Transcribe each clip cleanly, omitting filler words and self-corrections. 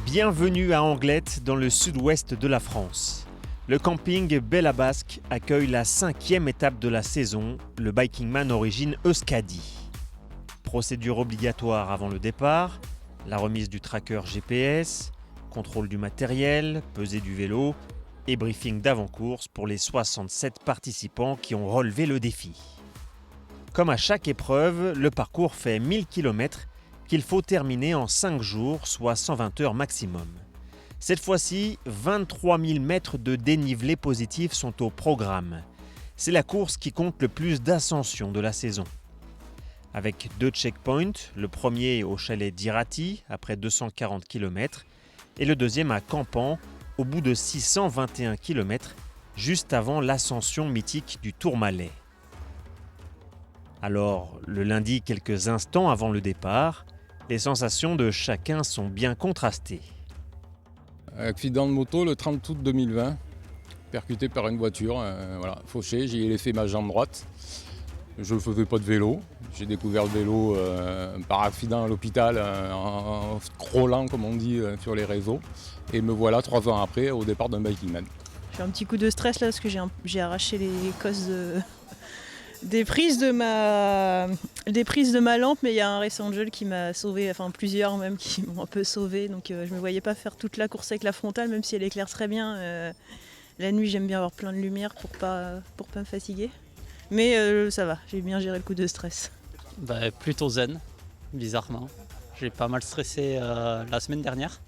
Bienvenue à Anglette, dans le sud-ouest de la France. Le camping Bella Basque accueille la 5e étape de la saison, le Bikingman Origin Euskadi. Procédure obligatoire avant le départ, la remise du tracker GPS, contrôle du matériel, pesée du vélo et briefing d'avant-course pour les 67 participants qui ont relevé le défi. Comme à chaque épreuve, le parcours fait 1000 km qu'il faut terminer en 5 jours, soit 120 heures maximum. Cette fois-ci, 23 000 mètres de dénivelé positif sont au programme. C'est la course qui compte le plus d'ascension de la saison. Avec 2 checkpoints, le premier au chalet d'Irati, après 240 km, et le deuxième à Campan, au bout de 621 km, juste avant l'ascension mythique du Tourmalet. Alors, le lundi, quelques instants avant le départ, les sensations de chacun sont bien contrastées. Accident de moto le 30 août 2020, percuté par une voiture, fauché, j'ai laissé ma jambe droite. Je ne faisais pas de vélo, j'ai découvert le vélo par accident à l'hôpital, en scrollant comme on dit sur les réseaux. Et me voilà 3 ans après au départ d'un Bikingman. J'ai un petit coup de stress là parce que j'ai arraché les cosses des prises de ma lampe, mais il y a un récent gel qui m'a sauvé, enfin plusieurs même qui m'ont un peu sauvé, donc je me voyais pas faire toute la course avec la frontale, même si elle éclaire très bien. La nuit j'aime bien avoir plein de lumière pour pas me fatiguer, mais ça va, j'ai bien géré le coup de stress. Plutôt zen, bizarrement. J'ai pas mal stressé la semaine dernière,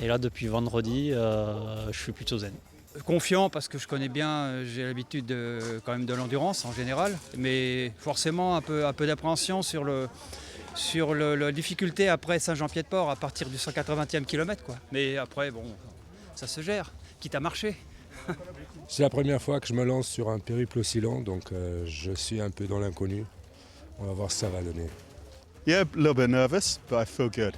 et là depuis vendredi je suis plutôt zen. Confiant parce que je connais bien, j'ai l'habitude quand même de l'endurance en général, mais forcément un peu d'appréhension sur la difficulté après Saint-Jean-Pied-de-Port à partir du 180e kilomètre, quoi. Mais après bon, ça se gère, quitte à marcher. C'est la première fois que je me lance sur un périple aussi long, donc je suis un peu dans l'inconnu. On va voir ce que ça va donner. Yeah, a little bit nervous, but I feel good.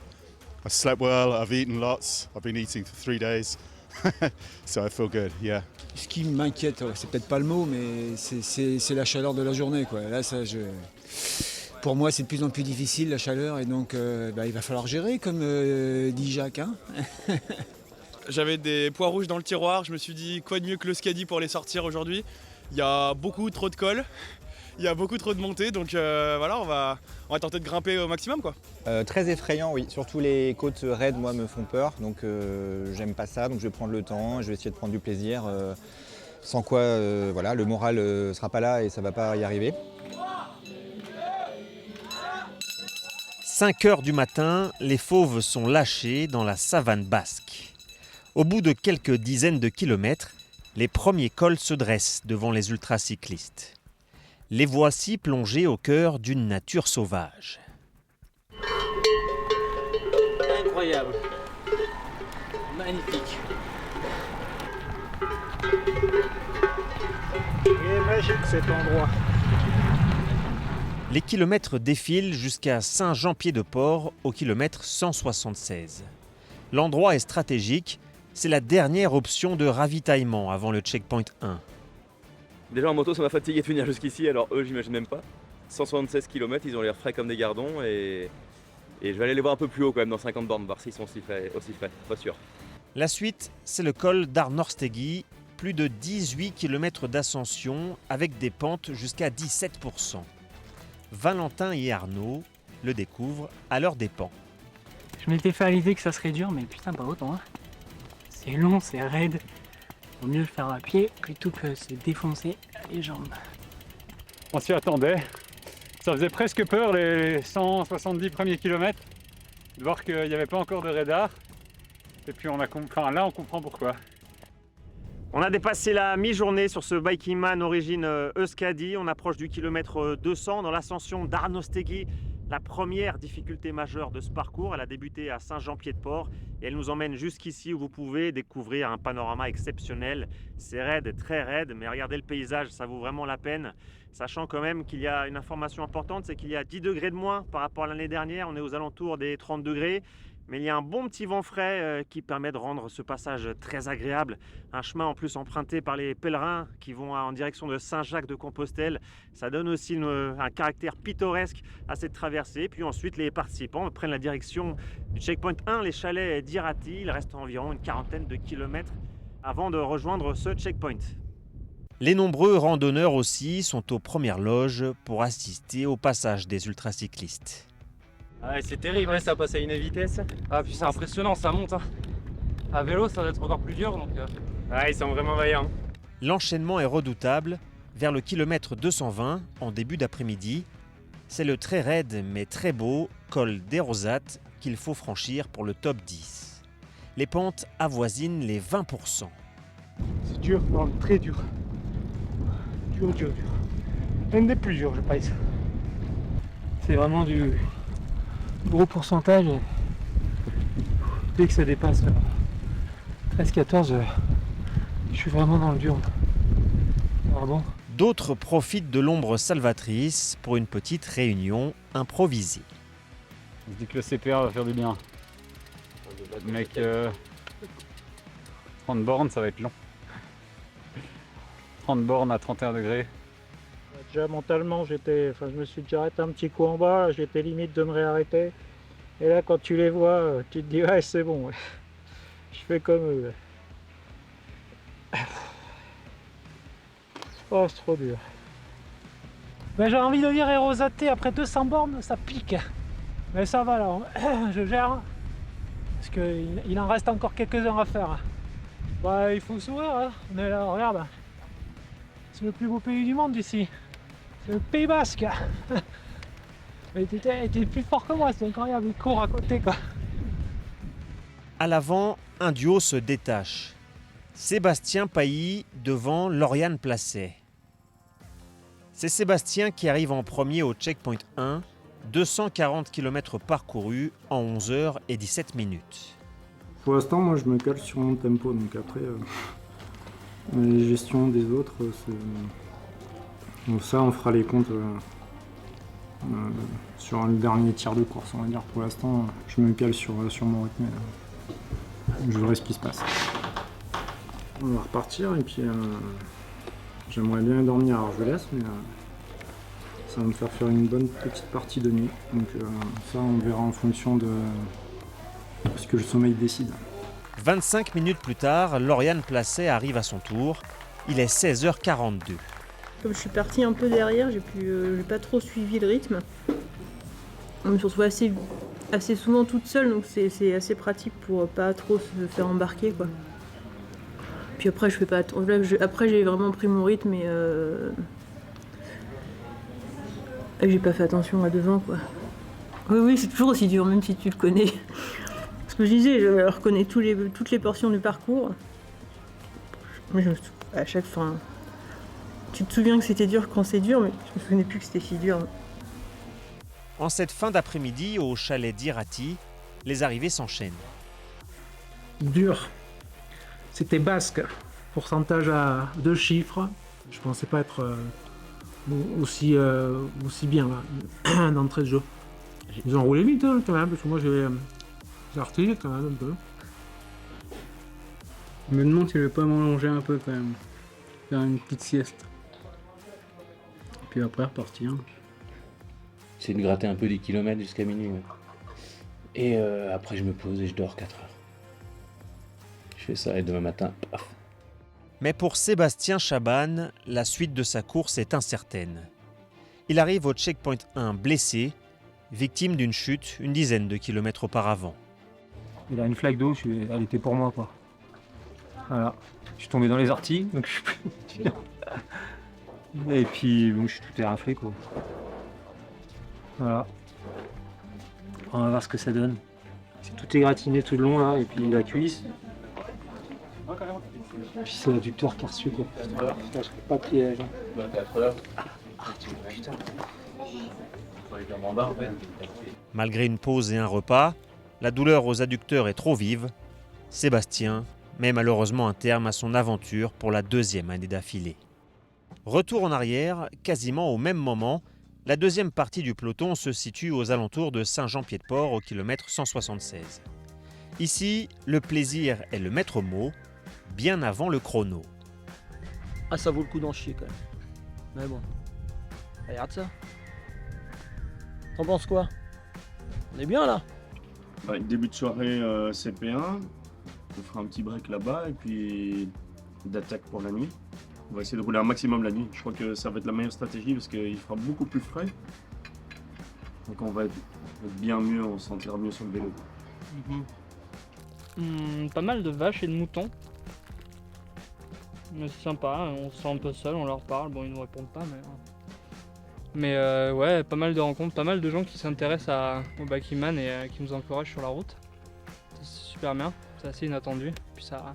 I slept well, I've eaten lots, I've been eating for 3 days. So I feel good, yeah. Ce qui m'inquiète, c'est peut-être pas le mot, mais c'est la chaleur de la journée, quoi. Là, pour moi, c'est de plus en plus difficile, la chaleur, et donc il va falloir gérer, comme dit Jacques. Hein. J'avais des pois rouges dans le tiroir, je me suis dit quoi de mieux que le Skadi pour les sortir aujourd'hui. Il y a beaucoup trop de cols, il y a beaucoup trop de montées, donc on va tenter de grimper au maximum, quoi. Très effrayant, oui. Surtout les côtes raides, moi, me font peur, donc j'aime pas ça, donc je vais prendre le temps, je vais essayer de prendre du plaisir, sans quoi le moral sera pas là et ça va pas y arriver. 5 heures du matin, les fauves sont lâchés dans la savane basque. Au bout de quelques dizaines de kilomètres, les premiers cols se dressent devant les ultracyclistes. Les voici plongés au cœur d'une nature sauvage. Incroyable, magnifique. Il est magique cet endroit. Les kilomètres défilent jusqu'à Saint-Jean-Pied-de-Port au kilomètre 176. L'endroit est stratégique, c'est la dernière option de ravitaillement avant le checkpoint 1. Déjà en moto ça m'a fatigué de venir jusqu'ici, alors eux j'imagine même pas. 176 km, ils ont l'air frais comme des gardons et je vais aller les voir un peu plus haut quand même dans 50 bornes, voir s'ils sont aussi frais, pas sûr. La suite, c'est le col d'Arnorstegi, plus de 18 km d'ascension avec des pentes jusqu'à 17%. Valentin et Arnaud le découvrent à leurs dépens. Je m'étais fait à l'idée que ça serait dur, mais putain pas autant. Hein. C'est long, c'est raide. Vaut mieux le faire à pied plutôt que se défoncer les jambes. On s'y attendait. Ça faisait presque peur les 170 premiers kilomètres de voir qu'il n'y avait pas encore de radar. Et puis là on comprend pourquoi. On a dépassé la mi-journée sur ce Bikingman Origin Euskadi. On approche du kilomètre 200 dans l'ascension d'Arnorstegi. La première difficulté majeure de ce parcours, elle a débuté à Saint-Jean-Pied-de-Port et elle nous emmène jusqu'ici où vous pouvez découvrir un panorama exceptionnel. C'est raide, très raide, mais regardez le paysage, ça vaut vraiment la peine. Sachant quand même qu'il y a une information importante, c'est qu'il y a 10 degrés de moins par rapport à l'année dernière. On est aux alentours des 30 degrés. Mais il y a un bon petit vent frais qui permet de rendre ce passage très agréable. Un chemin en plus emprunté par les pèlerins qui vont en direction de Saint-Jacques-de-Compostelle. Ça donne aussi un caractère pittoresque à cette traversée. Puis ensuite, les participants prennent la direction du checkpoint 1, les chalets d'Irati. Il reste environ une quarantaine de kilomètres avant de rejoindre ce checkpoint. Les nombreux randonneurs aussi sont aux premières loges pour assister au passage des ultracyclistes. Ouais, c'est terrible, ça passe à une vitesse. Ah, puis c'est impressionnant, ça monte. À vélo, ça va être encore plus dur. Ouais, ils sont vraiment vaillants. L'enchaînement est redoutable. Vers le kilomètre 220, en début d'après-midi, c'est le très raide mais très beau col des Rosates qu'il faut franchir pour le top 10. Les pentes avoisinent les 20%. C'est dur, non, très dur. Dur. Un des plus durs, je pense. C'est vraiment du gros pourcentage. Dès que ça dépasse 13-14, je suis vraiment dans le dur. Pardon. D'autres profitent de l'ombre salvatrice pour une petite réunion improvisée. On se dit que le CPR va faire du bien. Mec, 30 bornes, ça va être long. 30 bornes à 31 degrés. Déjà mentalement, je me suis déjà arrêté un petit coup en bas, j'étais limite de me réarrêter. Et là, quand tu les vois, tu te dis, ouais, c'est bon, ouais. Je fais comme eux. Oh, c'est trop dur. Ben, j'ai envie de dire Rosaté, après 200 bornes, ça pique. Mais ça va là, je gère. Parce qu'il en reste encore quelques-uns à faire. Bah, il faut sourire, hein. On est là, regarde. C'est le plus beau pays du monde ici. C'est le Pays Basque. Mais t'es plus fort que moi, c'est incroyable, il court à côté quoi. À l'avant, un duo se détache. Sébastien Pailly devant Lauriane Placet. C'est Sébastien qui arrive en premier au checkpoint 1, 240 km parcourus en 11 h et 17 minutes. Pour l'instant, moi je me cale sur mon tempo, donc après, les gestions des autres, donc ça on fera les comptes sur le dernier tir de course, on va dire. Pour l'instant, je me cale sur mon rythme, je verrai ce qui se passe. On va repartir et puis j'aimerais bien dormir à Argelès, mais ça va me faire une bonne petite partie de nuit. Donc ça on verra en fonction de ce que le sommeil décide. 25 minutes plus tard, Lauriane Placet arrive à son tour. Il est 16 h 42. Comme je suis partie un peu derrière, j'ai pas trop suivi le rythme. Je me retrouve assez souvent toute seule, donc c'est assez pratique pour pas trop se faire embarquer quoi. Puis après je fais pas après j'ai vraiment pris mon rythme et j'ai pas fait attention à devant quoi. Oui, c'est toujours aussi dur, même si tu le connais. Ce que je disais, je reconnais toutes les portions du parcours. Mais à chaque fin, tu te souviens que c'était dur quand c'est dur, mais je me souvenais plus que c'était si dur. En cette fin d'après-midi, au chalet d'Irati, les arrivées s'enchaînent. Dur. C'était basque. Pourcentage à 2 chiffres. Je pensais pas être aussi bien là, d'entrée de jeu. Ils ont roulé vite hein, quand même, parce que moi j'ai artillé quand même un peu. Je me demande si je vais pas m'allonger un peu quand même. Faire une petite sieste. Et puis après repartir. C'est de gratter un peu des kilomètres jusqu'à minuit. Ouais. Et après je me pose et je dors 4 heures. Je fais ça et demain matin, paf. Mais pour Sébastien Chaban, la suite de sa course est incertaine. Il arrive au checkpoint 1 blessé, victime d'une chute une dizaine de kilomètres auparavant. Il a une flaque d'eau, elle était pour moi quoi. Voilà. Je suis tombé dans les orties, donc je suis plus. Et puis bon, je suis tout éraflé quoi. Voilà. On va voir ce que ça donne. C'est tout égratigné tout le long là, et puis la cuisse. Puis c'est l'adducteur qui a reçu quoi. Putain, je serais pas piège. Putain. Malgré une pause et un repas, la douleur aux adducteurs est trop vive. Sébastien met malheureusement un terme à son aventure pour la 2e année d'affilée. Retour en arrière, quasiment au même moment, la deuxième partie du peloton se situe aux alentours de Saint-Jean-Pied-de-Port au kilomètre 176. Ici, le plaisir est le maître mot, bien avant le chrono. Ah, ça vaut le coup d'en chier quand même. Mais bon, regarde ça. T'en penses quoi? On est bien là? Début de soirée CP1, on fera un petit break là-bas et puis d'attaque pour la nuit. On va essayer de rouler un maximum la nuit. Je crois que ça va être la meilleure stratégie parce qu'il fera beaucoup plus frais. Donc on va être bien mieux, on se sentira mieux sur le vélo. Pas mal de vaches et de moutons. Mais c'est sympa, on se sent un peu seul, on leur parle, bon ils nous répondent pas mais ouais, pas mal de rencontres, pas mal de gens qui s'intéressent au Bikeman et qui nous encouragent sur la route. C'est super bien, c'est assez inattendu, puis ça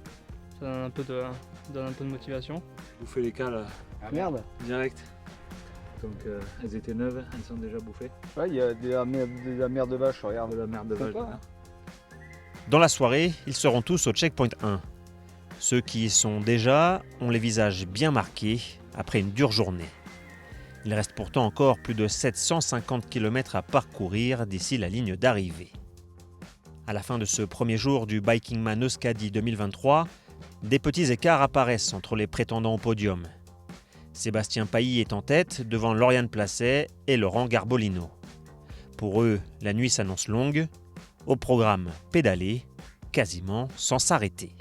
donne un peu de motivation. Bouffer les cales. Ah merde. Direct. Donc elles étaient neuves, elles sont déjà bouffées. Ouais, il y a de la merde de vache, regarde. De la merde de vache. Sympa. Dans la soirée, ils seront tous au checkpoint 1. Ceux qui y sont déjà ont les visages bien marqués après une dure journée. Il reste pourtant encore plus de 750 km à parcourir d'ici la ligne d'arrivée. À la fin de ce premier jour du Bikingman Euskadi 2023, des petits écarts apparaissent entre les prétendants au podium. Sébastien Pailly est en tête devant Lauriane Placet et Laurent Garbolino. Pour eux, la nuit s'annonce longue. Au programme, pédaler, quasiment sans s'arrêter.